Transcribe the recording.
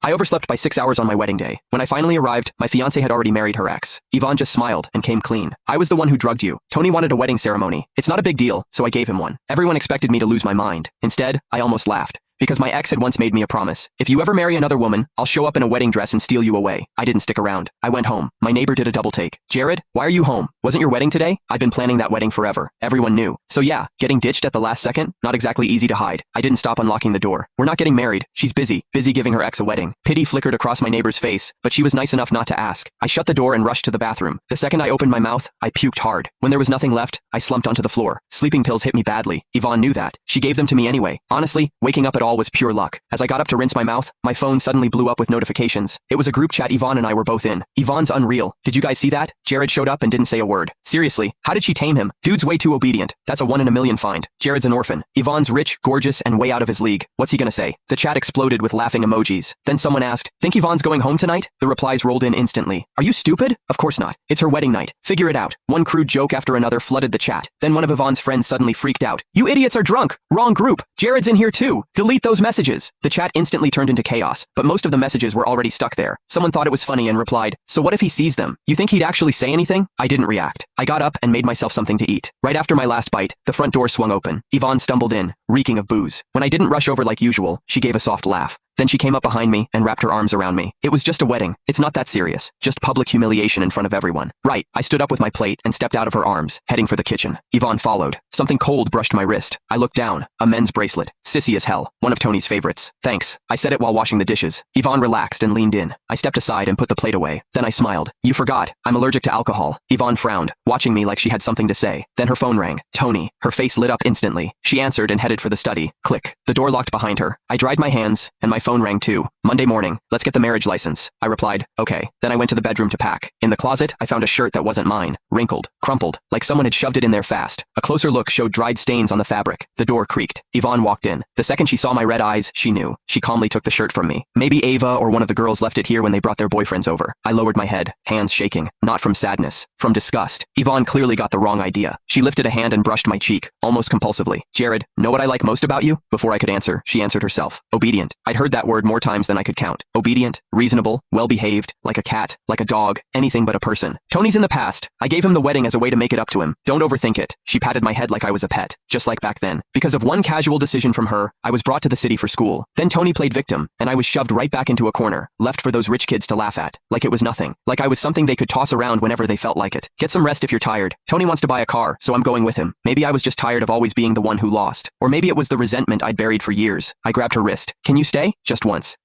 I overslept by 6 hours on my wedding day. When I finally arrived, my fiancé had already married her ex. Yvonne just smiled and came clean. I was the one who drugged you. Tony wanted a wedding ceremony. It's not a big deal, so I gave him one. Everyone expected me to lose my mind. Instead, I almost laughed. Because my ex had once made me a promise. If you ever marry another woman, I'll show up in a wedding dress and steal you away. I didn't stick around. I went home. My neighbor did a double take. Jared, why are you home? Wasn't your wedding today? I'd been planning that wedding forever. Everyone knew. So yeah, getting ditched at the last second? Not exactly easy to hide. I didn't stop unlocking the door. We're not getting married. She's busy giving her ex a wedding. Pity flickered across my neighbor's face, but she was nice enough not to ask. I shut the door and rushed to the bathroom. The second I opened my mouth, I puked hard. When there was nothing left, I slumped onto the floor. Sleeping pills hit me badly. Yvonne knew that. She gave them to me anyway. Honestly, waking up at all was pure luck. As I got up to rinse my mouth, my phone suddenly blew up with notifications. It was a group chat Yvonne and I were both in. Yvonne's unreal. Did you guys see that? Jared showed up and didn't say a word. Seriously, how did she tame him? Dude's way too obedient. That's a 1 in a million find. Jared's an orphan. Yvonne's rich, gorgeous, and way out of his league. What's he gonna say? The chat exploded with laughing emojis. Then someone asked, think Yvonne's going home tonight? The replies rolled in instantly. Are you stupid? Of course not. It's her wedding night. Figure it out. One crude joke after another flooded the chat. Then one of Yvonne's friends suddenly freaked out. You idiots are drunk. Wrong group. Jared's in here too. Delete those messages. The chat instantly turned into chaos, but most of the messages were already stuck there. Someone thought it was funny and replied, so what if he sees them? You think he'd actually say anything? I didn't react. I got up and made myself something to eat. Right after my last bite, the front door swung open. Yvonne stumbled in, reeking of booze. When I didn't rush over like usual, she gave a soft laugh. Then she came up behind me and wrapped her arms around me. It was just a wedding. It's not that serious. Just public humiliation in front of everyone. Right. I stood up with my plate and stepped out of her arms, heading for the kitchen. Yvonne followed. Something cold brushed my wrist. I looked down. A men's bracelet. Sissy as hell. One of Tony's favorites. Thanks. I said it while washing the dishes. Yvonne relaxed and leaned in. I stepped aside and put the plate away. Then I smiled. You forgot. I'm allergic to alcohol. Yvonne frowned, watching me like she had something to say. Then her phone rang. Tony. Her face lit up instantly. She answered and headed for the study. Click. The door locked behind her. I dried my hands, and my phone rang too. Monday morning, let's get the marriage license. I replied, okay. Then I went to the bedroom to pack. In the closet, I found a shirt that wasn't mine. Wrinkled, crumpled, like someone had shoved it in there fast. A closer look showed dried stains on the fabric. The door creaked. Yvonne walked in. The second she saw my red eyes, she knew. She calmly took the shirt from me. Maybe Ava or one of the girls left it here when they brought their boyfriends over. I lowered my head, hands shaking. Not from sadness, from disgust. Yvonne clearly got the wrong idea. She lifted a hand and brushed my cheek, almost compulsively. Jared, know what I like most about you? Before I could answer, she answered herself. Obedient. I'd heard that word more times than I could count. Obedient, reasonable, well-behaved, like a cat, like a dog, anything but a person. Tony's in the past. I gave him the wedding as a way to make it up to him. Don't overthink it. She patted my head like I was a pet, just like back then. Because of one casual decision from her, I was brought to the city for school. Then Tony played victim, and I was shoved right back into a corner, left for those rich kids to laugh at, like it was nothing, like I was something they could toss around whenever they felt like it. Get some rest if you're tired. Tony wants to buy a car, so I'm going with him. Maybe I was just tired of always being the one who lost. Or maybe it was the resentment I'd buried for years. I grabbed her wrist. Can you stay? Just once.